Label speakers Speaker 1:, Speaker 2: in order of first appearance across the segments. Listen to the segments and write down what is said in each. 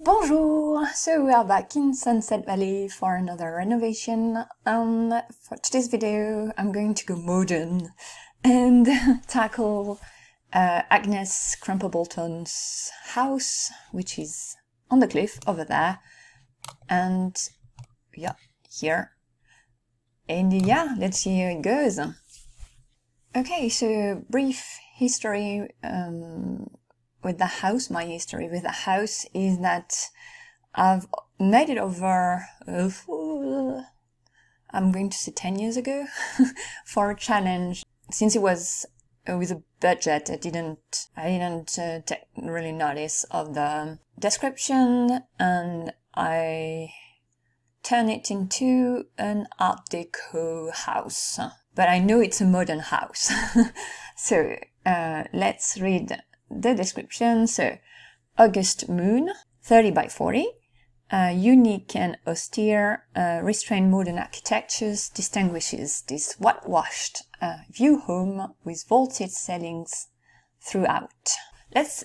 Speaker 1: Bonjour! So we are back in Sunset Valley for another renovation. For today's video, I'm going to go modern and tackle Agnes Crumplebottom's house, which is on the cliff over there. And yeah, here. And yeah, let's see how it goes. Okay, so brief history with the house. My history with the house is that I've made it over, I'm going to say 10 years ago, for a challenge. Since it was with a budget, I didn't take really notice of the description, and I turned it into an Art Deco house. But I know it's a modern house. So let's read the description. So, August moon, 30 by 40, unique and austere, restrained modern architectures distinguishes this whitewashed view home with vaulted ceilings throughout. Let's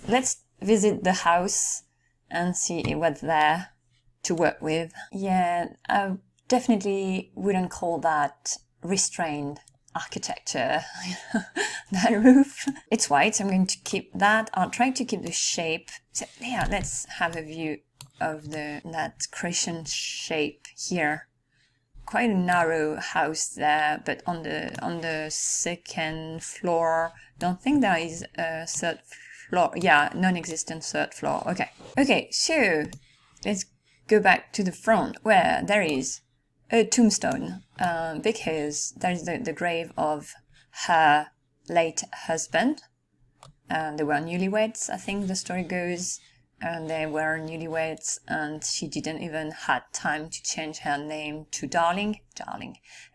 Speaker 1: visit the house and see what's there to work with. Yeah, I definitely wouldn't call that restrained architecture. That roof, it's white, so I'm going to keep that. I'll try to keep the shape. So yeah, let's have a view of that crescent shape here. Quite a narrow house there, but on the second floor, don't think there is a third floor. Yeah, non-existent third floor. Okay, so let's go back to the front where there is a tombstone, because there's the grave of her late husband. They were newlyweds, I think the story goes, and they were newlyweds, and she didn't even had time to change her name to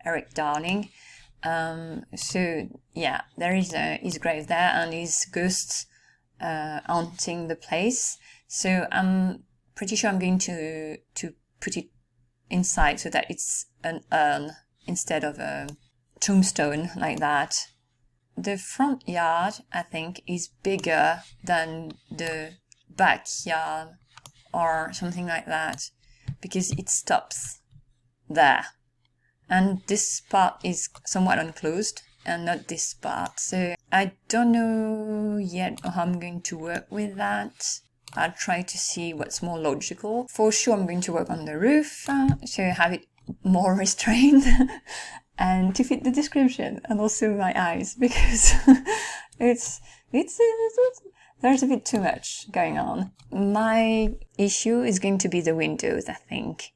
Speaker 1: Eric Darling. So yeah, there is his grave there and his ghosts haunting the place. So I'm pretty sure I'm going to put it inside so that it's an urn instead of a tombstone like that. The front yard, I think, is bigger than the backyard or something like that, because it stops there. And this part is somewhat enclosed and not this part. So I don't know yet how I'm going to work with that. I'll try to see what's more logical. For sure, I'm going to work on the roof, so have it more restrained and to fit the description, and also my eyes, because it's there's a bit too much going on. My issue is going to be the windows, I think,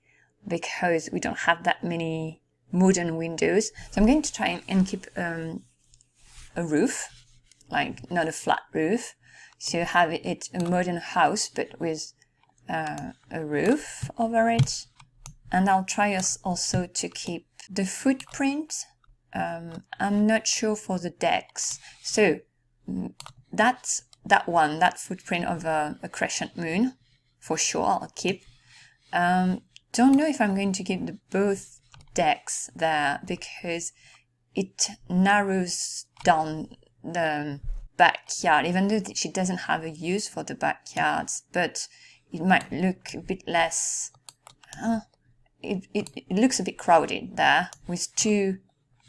Speaker 1: because we don't have that many modern windows. So I'm going to try and keep a roof, like not a flat roof. So have it a modern house, but with a roof over it. And I'll try also to keep the footprint. I'm not sure for the decks. So that footprint of a crescent moon, for sure I'll keep. Don't know if I'm going to keep both decks there, because it narrows down the backyard, even though she doesn't have a use for the backyards, but it might look a bit less, it looks a bit crowded there with two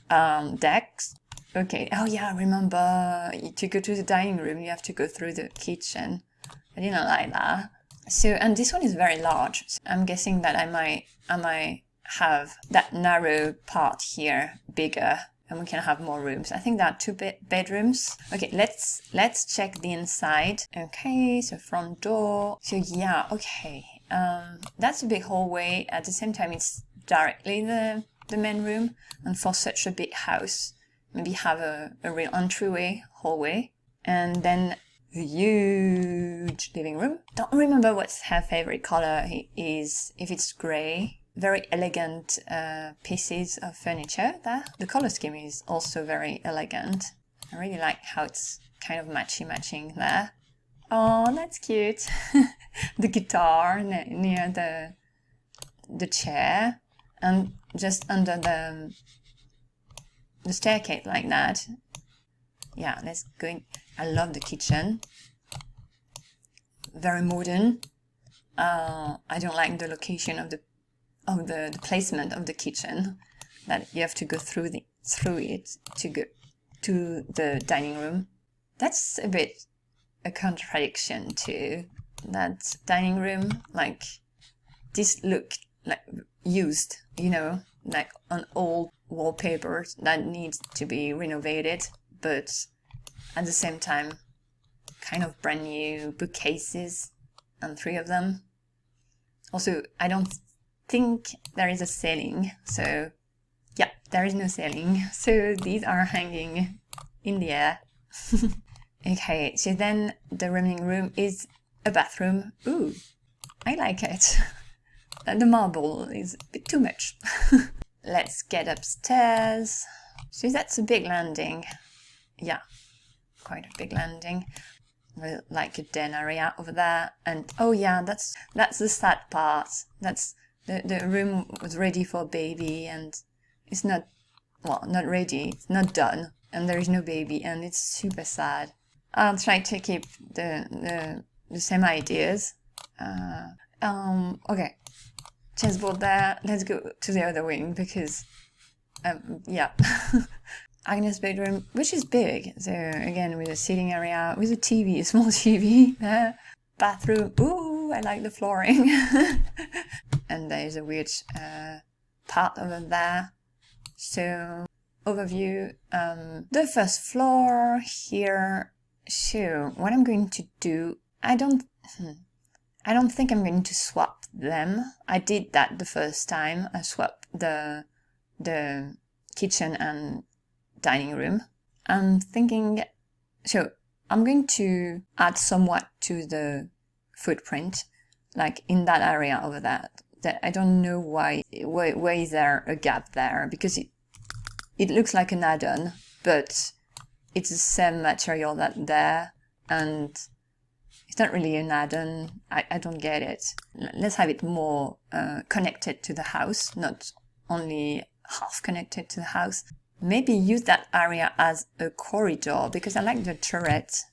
Speaker 1: decks. Okay, oh yeah, remember, to go to the dining room you have to go through the kitchen. I didn't like that. So, and this one is very large, so I'm guessing that I might have that narrow part here bigger, and we can have more rooms. I think there are two bedrooms. Okay, let's check the inside. Okay, so front door. So yeah, okay. That's a big hallway. At the same time, it's directly the main room. And for such a big house, maybe have a real entryway, hallway. And then a huge living room. Don't remember what's her favorite color is, if it's grey. Very elegant pieces of furniture there. The color scheme is also very elegant. I really like how it's kind of matchy-matching there. Oh, that's cute. The guitar near the chair, and just under the staircase like that. Yeah, let's go in. I love the kitchen. Very modern. I don't like the location of the placement of the kitchen, that you have to go through it to go to the dining room. That's a bit a contradiction too. That dining room, like, this look like used, like on old wallpapers that needs to be renovated, but at the same time, kind of brand new bookcases, and 3 of them. Also, I don't think there is a ceiling, so yeah, there is no ceiling, so these are hanging in the air. Okay, so then the remaining room is a bathroom. Ooh, I like it. The marble is a bit too much. Let's get upstairs. So that's a big landing. Yeah, quite a big landing. Like a den area over there. And oh yeah, that's the sad part. That's the room was ready for baby, and it's not ready. It's not done, and there is no baby, and it's super sad. I'll try to keep the same ideas. Okay, chessboard there. Let's go to the other wing because, yeah. Agnes' bedroom, which is big. So again, with a sitting area, with a TV, a small TV there. Bathroom. Ooh, I like the flooring. And there is a weird part over there. So overview. The first floor here. So what I'm going to do, I don't think I'm going to swap them. I did that the first time. I swapped the kitchen and dining room. I'm thinking, so I'm going to add somewhat to the footprint, like in that area over there. That I don't know why is there a gap there, because it looks like an add-on, but it's the same material that there, and it's not really an add-on. I don't get it. Let's have it more connected to the house, not only half connected to the house. Maybe use that area as a corridor, because I like the turret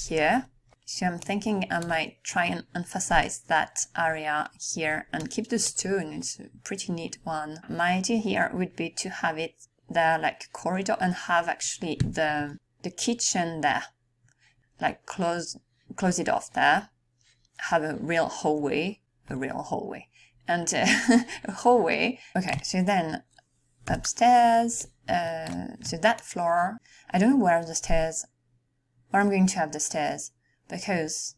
Speaker 1: here. So I'm thinking I might try and emphasize that area here and keep the stone. It's a pretty neat one. My idea here would be to have it there like a corridor and have actually the kitchen there, like close it off there, have a real hallway, and a hallway. Okay, so then upstairs, so that floor, I don't know where I'm going to have the stairs, because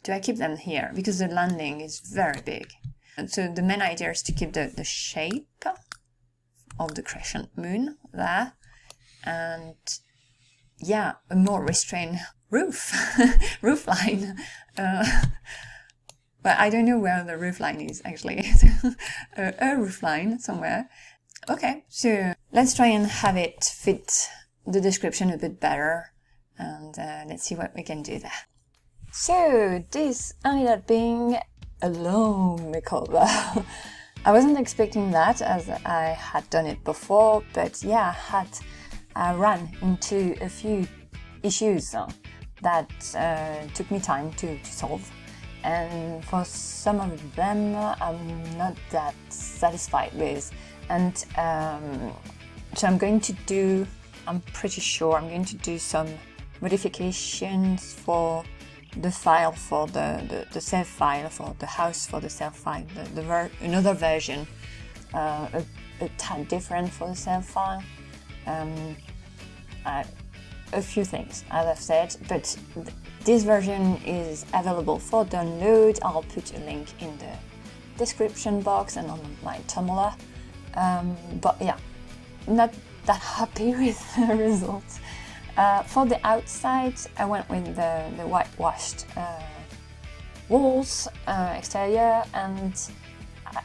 Speaker 1: do I keep them here? Because the landing is very big. And so the main idea is to keep the shape of the crescent moon there, and yeah, a more restrained roof line. But I don't know where the roof line is actually. A roof line somewhere. Okay, so let's try and have it fit the description a bit better, and let's see what we can do there. So this ended up being a long makeover. I wasn't expecting that, as I had done it before, but yeah, I ran into a few issues that took me time to solve. And for some of them, I'm not that satisfied with. And so I'm pretty sure I'm going to do some modifications for the file, for the save file, for the house, for the save file, another version, a tad different for the save file. A few things, as I've said, but this version is available for download. I'll put a link in the description box and on my Tumblr. But yeah, not that happy with the results. For the outside, I went with the whitewashed walls, exterior, and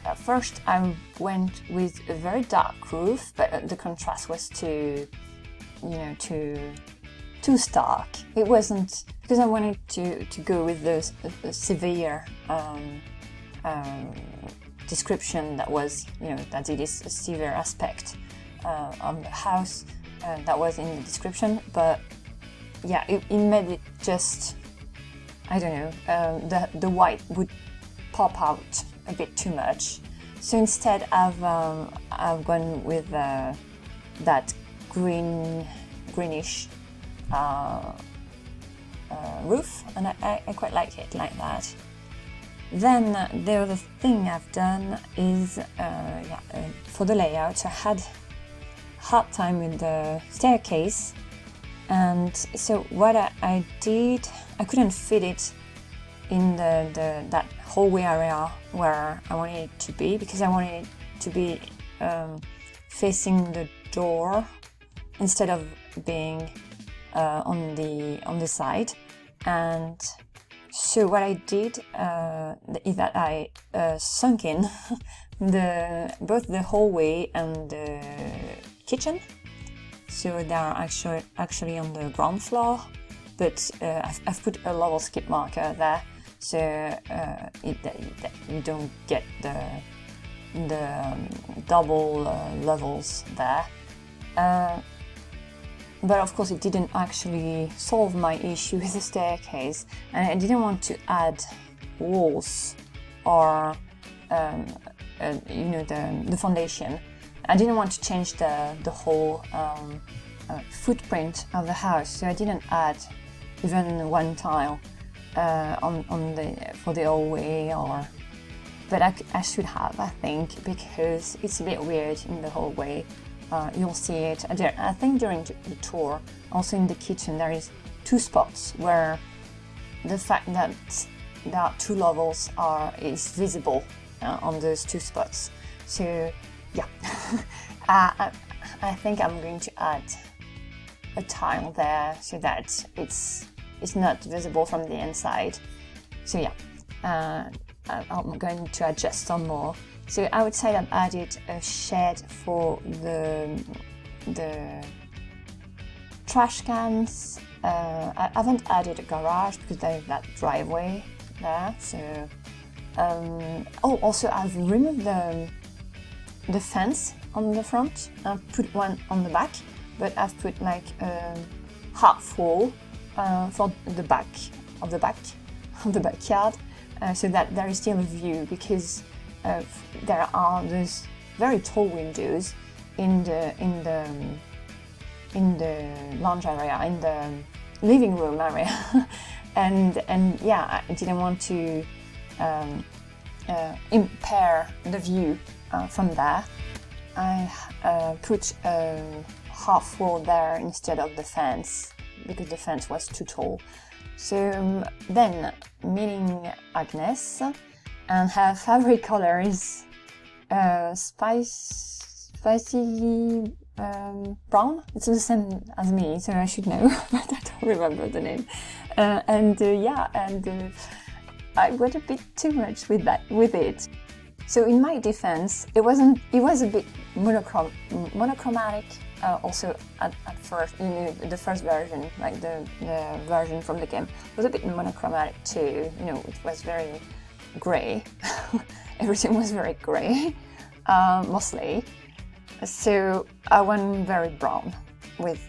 Speaker 1: at first I went with a very dark roof, but the contrast was too stark. It wasn't, because I wanted to go with the severe description that was, that it is a severe aspect of the house that was in the description, but yeah, it made it just, I don't know, the white would pop out a bit too much. So instead I've gone with that greenish roof, and I quite like it like that. Then the other thing I've done is for the layout, I had hard time with the staircase, and so what I did, I couldn't fit it in that hallway area where I wanted it to be, because I wanted it to be facing the door instead of being on the side. And so what I did is that I sunk in both the hallway and the kitchen. So they are actually on the ground floor, but I've put a level skip marker there, so you don't get the double levels there. But of course it didn't actually solve my issue with the staircase, and I didn't want to add walls or the foundation. I didn't want to change the whole footprint of the house, so I didn't add even one tile for the hallway, but I should have, I think, because it's a bit weird in the hallway. You'll see it, I think, during the tour. Also in the kitchen there is 2 spots where the fact that there are 2 levels is visible on those 2 spots. So yeah, I think I'm going to add a tile there so that it's not visible from the inside. So yeah, I'm going to adjust some more. So I would say I've added a shed for the trash cans. I haven't added a garage because there's that driveway there. So also I've removed the fence on the front. I've put one on the back, but I've put like a half wall for the back of the backyard, so that there is still a view, because there are those very tall windows in the lounge area, in the living room area, and yeah, I didn't want to impair the view from there. I put a half wall there instead of the fence, because the fence was too tall. So then, meeting Agnes, and her favorite color is spicy brown. It's the same as me, so I should know, but I don't remember the name. I got a bit too much with it. So in my defense, it was a bit monochromatic. Also at first, the first version, like the version from the game, was a bit monochromatic too. It was very grey. Everything was very grey, mostly. So I went very brown with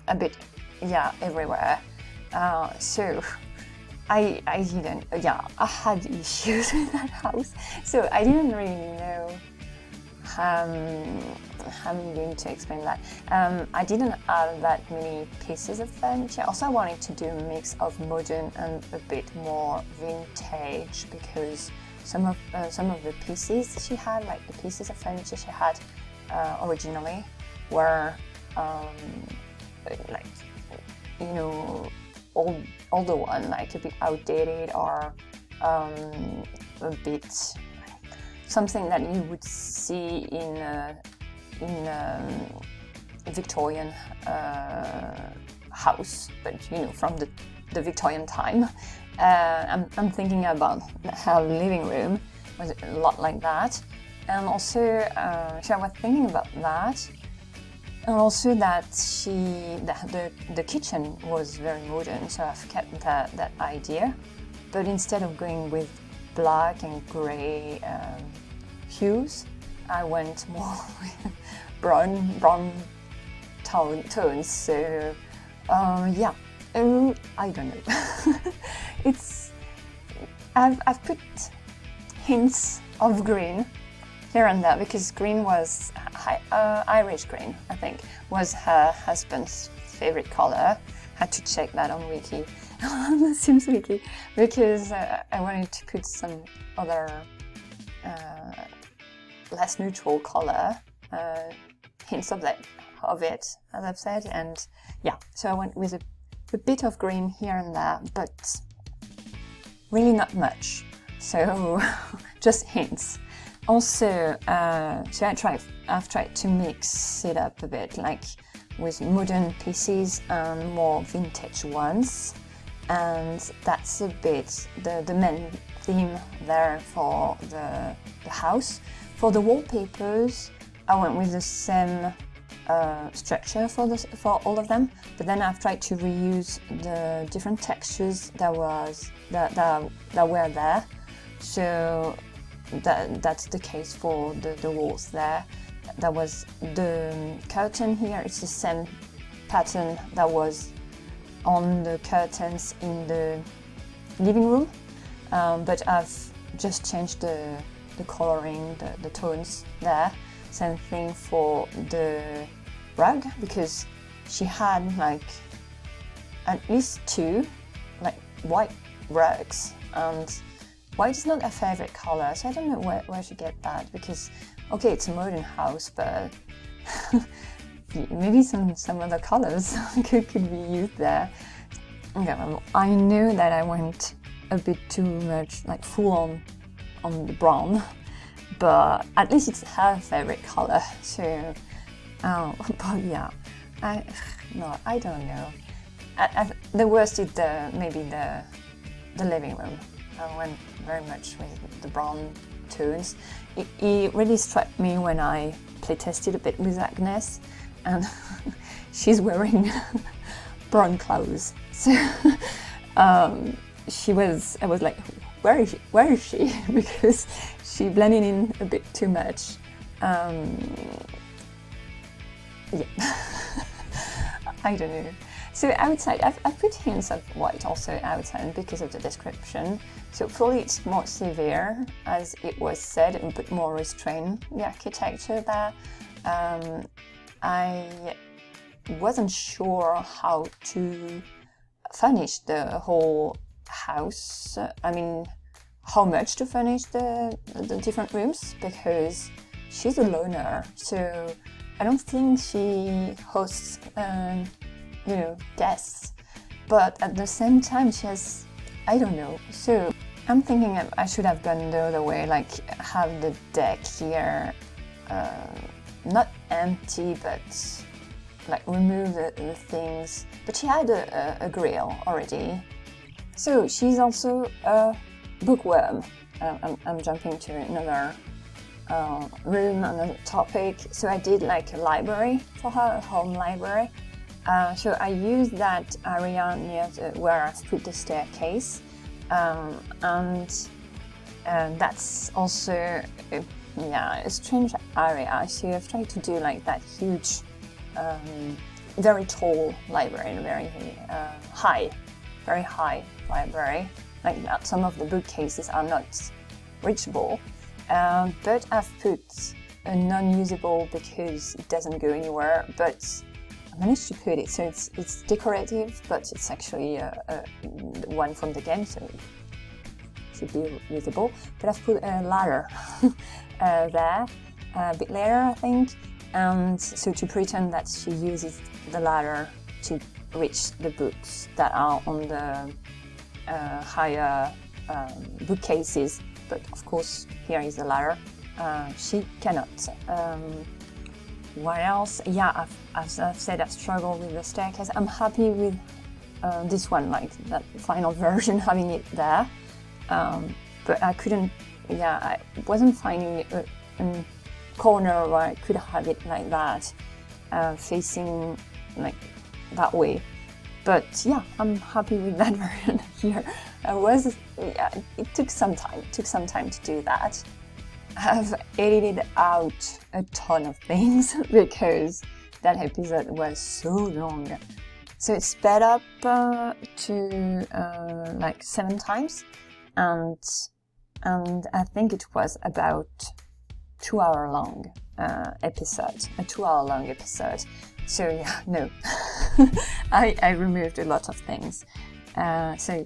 Speaker 1: a bit, everywhere. So I didn't, I had issues with that house. So I didn't really know how I'm going to explain that. I didn't add that many pieces of furniture. Also, I wanted to do a mix of modern and a bit more vintage, because some of the pieces she had, like the pieces of furniture she had originally, were older one, like a bit outdated, or a bit something that you would see in a Victorian house, but from the Victorian time. I'm thinking about her living room was a lot like that, and also so I was thinking about that, and also that the kitchen was very modern, so I've kept that idea, but instead of going with black and grey hues, I went more with brown tones. So I don't know. I've put hints of green here and there, because green was Irish green, I think, was her husband's favorite color. Had to check that on Wiki, on the Sims Wiki, because I wanted to put some other less neutral color, hints of it, as I've said, and yeah, so I went with a bit of green here and there, but really not much, so just hints. Also, so I've tried to mix it up a bit, like with modern pieces and more vintage ones, and that's a bit the main theme there for the house. For the wallpapers, I went with the same structure for all of them, but then I've tried to reuse the different textures that were there. So that's the case for the walls there. That was the curtain here. It's the same pattern that was on the curtains in the living room, but I've just changed the coloring, the tones there. Same thing for the rug, because she had like at least 2 like white rugs, and white is not her favorite color, so I don't know where she get that, because okay, it's a modern house, but maybe some other colors could be used there. Okay, well, I know that I went a bit too much like full on the brown, but at least it's her favorite color, so but yeah, I don't know. The worst is maybe the living room. I went very much with the brown tones. It really struck me when I playtested a bit with Agnes, and she's wearing brown clothes. So I was like, where is she? Because she blended in a bit too much. Yeah, I don't know. So outside, I've put hints of white also outside because of the description. So hopefully it's more severe, as it was said, and a bit more restrained, the architecture there. I wasn't sure how to furnish the whole house. I mean, how much to furnish the different rooms, because she's a loner, so I don't think she hosts guests, but at the same time she has, I don't know, so I'm thinking I should have gone the other way, like have the deck here not empty, but like remove the things. But she had a grill already, so she's also a bookworm. I'm jumping to another room, another topic. So I did like a library for her, a home library. So I used that area near where I've put the staircase, and that's also a strange area. So I've tried to do like that huge, very tall library, very high library. Like that, some of the bookcases are not reachable, but I've put a non-usable because it doesn't go anywhere, but I managed to put it, so it's decorative, but it's actually one from the game, so it should be usable. But I've put a ladder there a bit later, I think, and so to pretend that she uses the ladder to reach the books that are on the higher bookcases. But of course, here is the ladder. She cannot. What else? Yeah, as I've said, I've struggled with the staircase. I'm happy with this one, like that final version, having it there. But I couldn't, I wasn't finding a corner where I could have it like that, facing like that way. But yeah, I'm happy with that version here. It took some time to do that. I've edited out a ton of things because that episode was so long. So it's sped up to like 7 times, and and I think it was about 2 hour long episode, a 2 hour long episode. So yeah, no, I removed a lot of things. So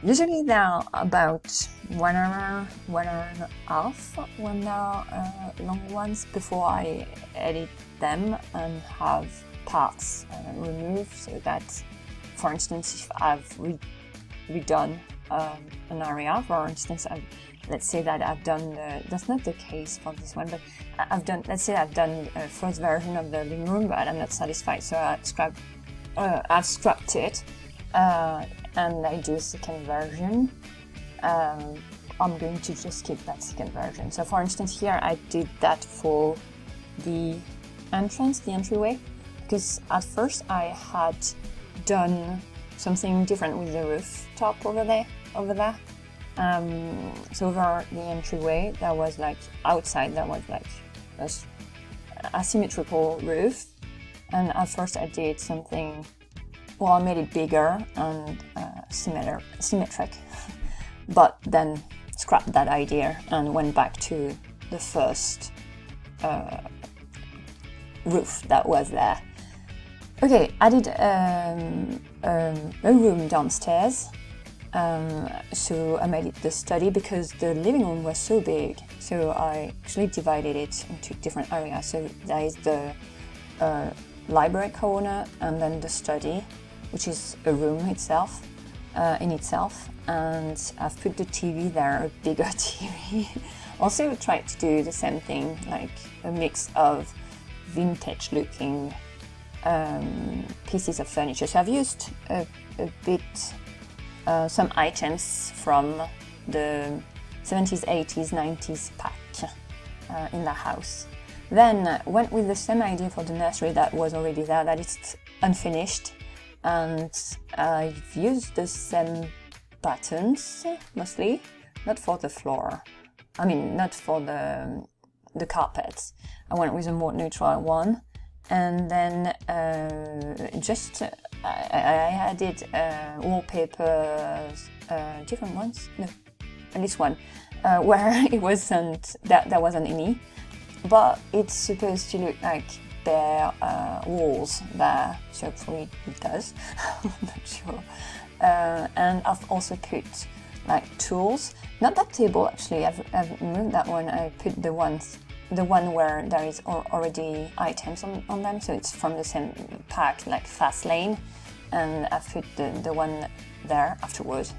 Speaker 1: usually they're about 1 hour, 1.5 hours when they're long ones before I edit them and have parts removed, so that, for instance, if I've redone an area, for instance, let's say that I've done that's not the case for this one, but let's say I've done a first version of the living room, but I'm not satisfied, so I've scrapped it, and I do a second version. I'm going to just keep that second version. So for instance, here I did that for the entryway, because at first I had done something different with the rooftop over there. So over the entryway, that was like outside, that was like a asymmetrical roof, and at first I did something, well, I made it bigger and symmetric, but then scrapped that idea and went back to the first roof that was there. Okay, I did a room downstairs, so I made it the study because the living room was so big, so I actually divided it into different areas. So there is the library corner, and then the study, which is a room itself, in itself, and I've put the TV there, a bigger TV. Also tried to do the same thing, like a mix of vintage looking pieces of furniture. So I've used a bit, some items from the 70s, 80s, 90s pack in the house. Then went with the same idea for the nursery that was already there, that it's unfinished, and I've used the same buttons mostly, not for the floor. I mean, not for the carpets. I went with a more neutral one, and then I added wallpapers, different ones. No, at least one, where it wasn't there wasn't any, but it's supposed to look like bare walls there, so hopefully it does. I'm not sure. And I've also put like tools. Not that table actually. I've moved that one. I put the one where there is already items on them, so it's from the same pack, like Fast Lane, and I've put the one there afterwards,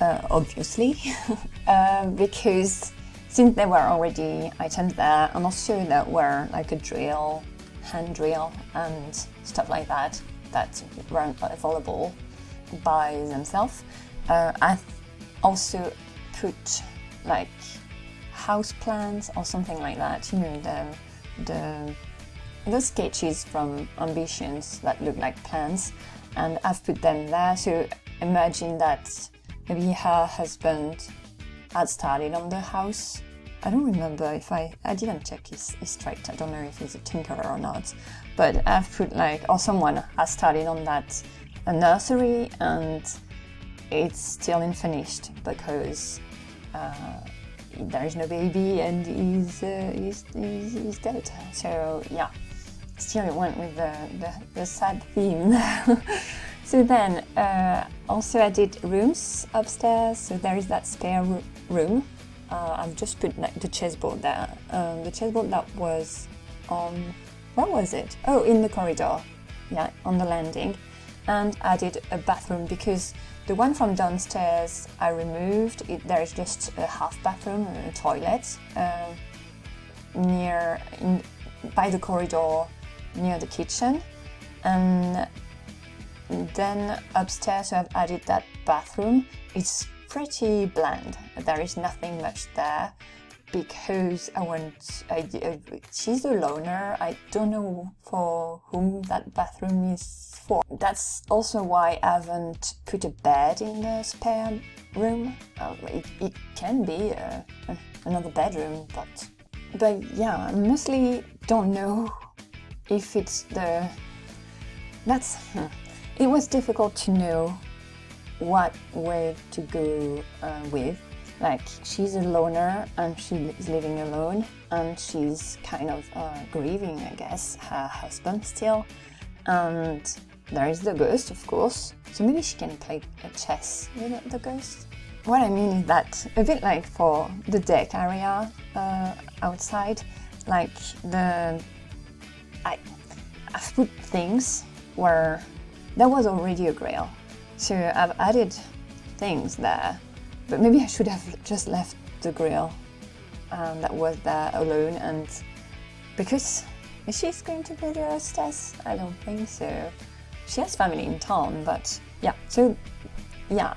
Speaker 1: obviously, because since there were already items there, and also there were like a drill, hand drill, and stuff like that weren't available by themselves. I've also put like house plans or something like that, you know, the sketches from Ambitions that look like plans, and I've put them there. So imagine that maybe her husband had started on the house. I don't remember if I didn't check his tract. I don't know if he's a tinkerer or not, but I've put like, or someone has started on that a nursery and it's still unfinished because there is no baby and he's dead. So yeah, still it went with the sad theme. So then also I did rooms upstairs. So there is that spare room. I've just put like the chessboard there. The chessboard that was on, where was it? Oh, in the corridor. Yeah, on the landing. And added a bathroom because the one from downstairs I removed. There is just a half bathroom, a toilet by the corridor near the kitchen, and then upstairs I've added that bathroom. It's pretty bland. There is nothing much there because she's a loner. I don't know for whom that bathroom is for. That's also why I haven't put a bed in the spare room. It can be another bedroom, but yeah, I mostly don't know if it's it was difficult to know what way to go with, Like, she's a loner and she is living alone, and she's kind of grieving, I guess, her husband still. And there is the ghost, of course, so maybe she can play a chess with the ghost. What I mean is that, a bit like for the deck area outside, like I've put things where there was already a grill, so I've added things there, but maybe I should have just left the grill that was there alone. And because is she going to be the hostess? I don't think so. She has family in town, but yeah. So yeah,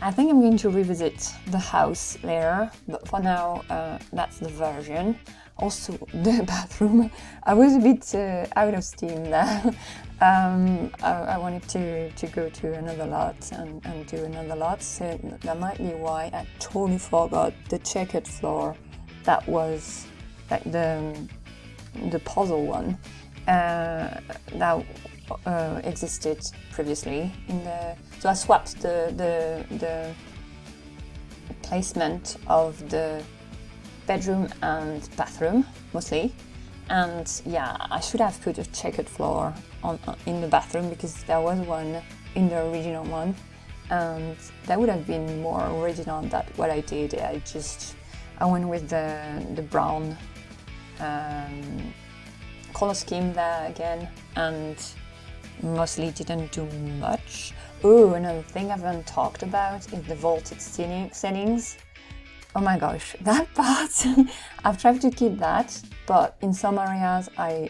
Speaker 1: I think I'm going to revisit the house later, but for now that's the version. Also, the bathroom, I was a bit out of steam there. I wanted to go to another lot and do another lot, so that might be why I totally forgot the checkered floor. That was like the puzzle one that existed previously in the. So I swapped the placement of the bedroom and bathroom mostly, and yeah, I should have put a checkered floor in the bathroom because there was one in the original one, and that would have been more original than what I did. I went with the brown color scheme there again, and mostly didn't do much. Oh, another thing I haven't talked about is the vaulted ceilings. Oh my gosh, that part, I've tried to keep that, but in some areas I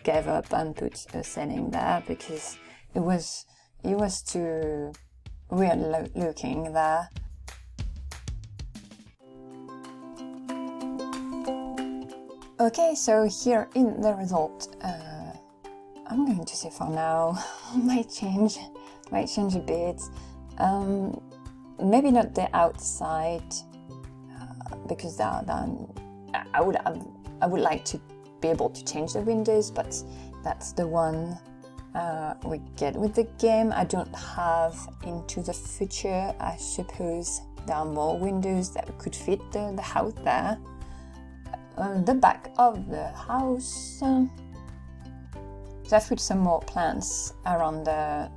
Speaker 1: gave up and put a ceiling there because it was too weird looking there. Okay, so here in the result, I'm going to say for now, might change a bit. Maybe not the outside, because I would like to be able to change the windows, but that's the one we get with the game. I don't have into the future. I suppose there are more windows that could fit the house there. The back of the house. So I've put some more plants around the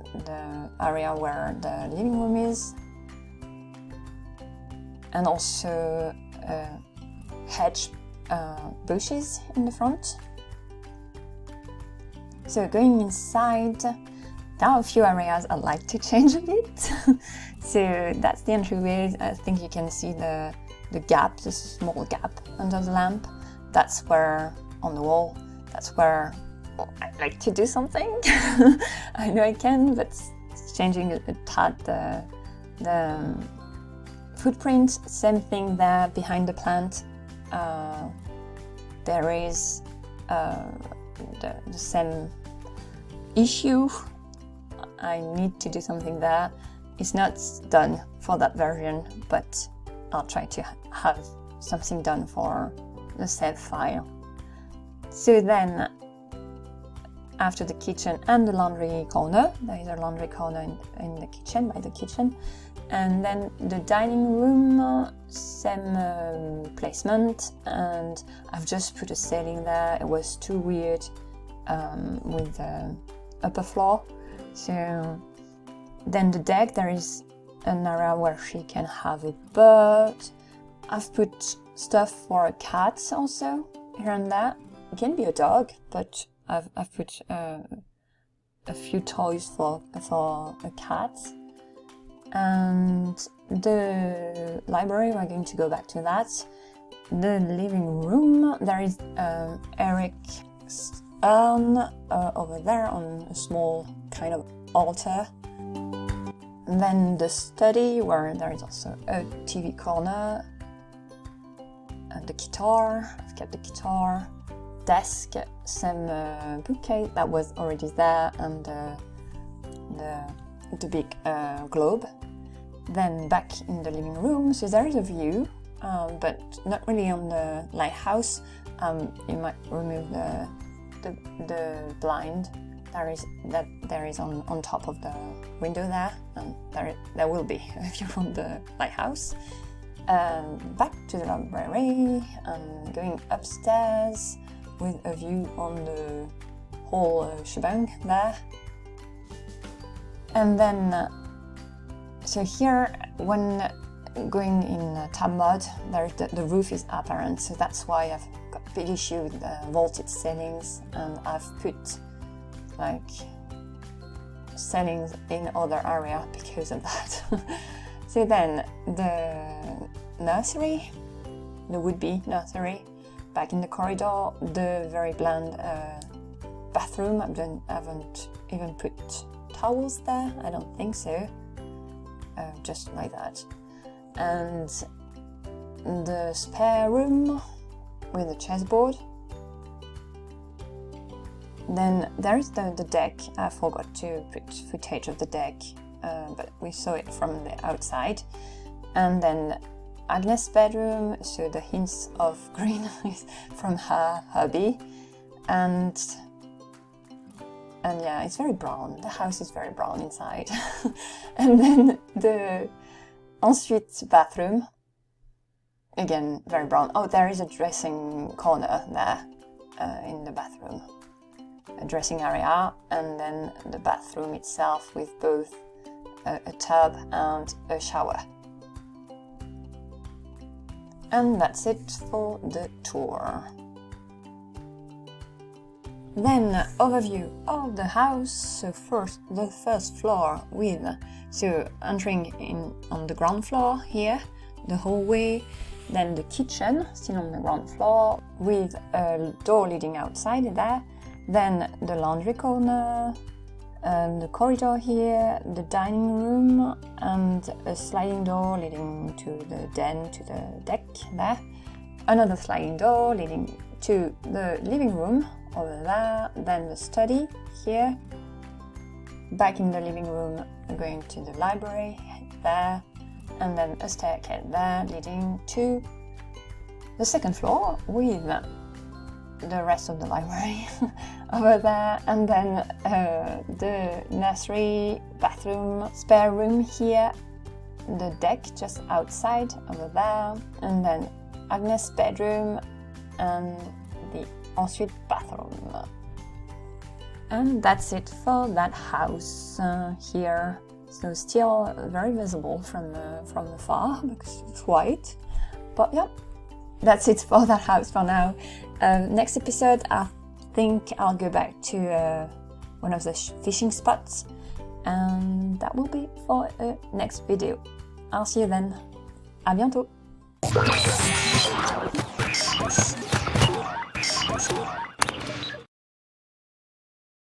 Speaker 1: area where the living room is, and also hedge bushes in the front. So going inside, there are a few areas I'd like to change a bit. So that's the entryway. I think you can see the gap, the small gap under the lamp. That's where, on the wall, that's where I'd like to do something. I know I can, but changing a tad the footprint. Same thing there behind the plant. There is the same issue. I need to do something there. It's not done for that version, but I'll try to have something done for the save file. So then, after the kitchen and the laundry corner, there is a laundry corner in the kitchen, by the kitchen, and then the dining room, same placement, and I've just put a ceiling there. It was too weird with the upper floor. So then the deck, there is an area where she can have a bird. I've put stuff for a cat also here and there. It can be a dog, but I've put a few toys for a cat. And the library, we're going to go back to that. The living room, there is Eric's urn over there on a small kind of altar. And then the study, where there is also a TV corner. And the guitar, I've kept the guitar. Desk, same bookcase that was already there, and the big globe. Then back in the living room, so there is a view, but not really on the lighthouse. You might remove the blind. There is on top of the window there, and there will be a view from the lighthouse. And back to the library and going upstairs with a view on the whole shebang there. And then, so here, when going in tab mode, the roof is apparent, so that's why I've got a big issue with the vaulted ceilings, and I've put like ceilings in other area because of that. So then the nursery, the would-be nursery, back in the corridor, the very bland bathroom. I haven't even put towels there, I don't think so, just like that. And the spare room with the chessboard. Then there is the deck. I forgot to put footage of the deck, but we saw it from the outside. And then Agnes' bedroom, so the hints of green is from her hubby. And yeah, it's very brown. The house is very brown inside. And then the ensuite bathroom, again very brown. Oh, there is a dressing corner there in the bathroom, a dressing area, and then the bathroom itself with both a tub and a shower. And that's it for the tour. Then overview of the house. So first, the first floor with, so entering in on the ground floor here, the hallway, then the kitchen still on the ground floor with a door leading outside there, then the laundry corner, the corridor here, the dining room, and a sliding door leading to the den, to the deck there, another sliding door leading to the living room over there, then the study here, back in the living room going to the library there, and then a staircase there leading to the second floor with the rest of the library over there, and then the nursery, bathroom, spare room here, the deck just outside over there, and then Agnes' bedroom and the ensuite bathroom. And that's it for that house here. So still very visible from afar because it's white. But yeah, that's it for that house for now. Next episode, I think I'll go back to one of the fishing spots, and that will be for a next video. I'll see you then. À bientôt.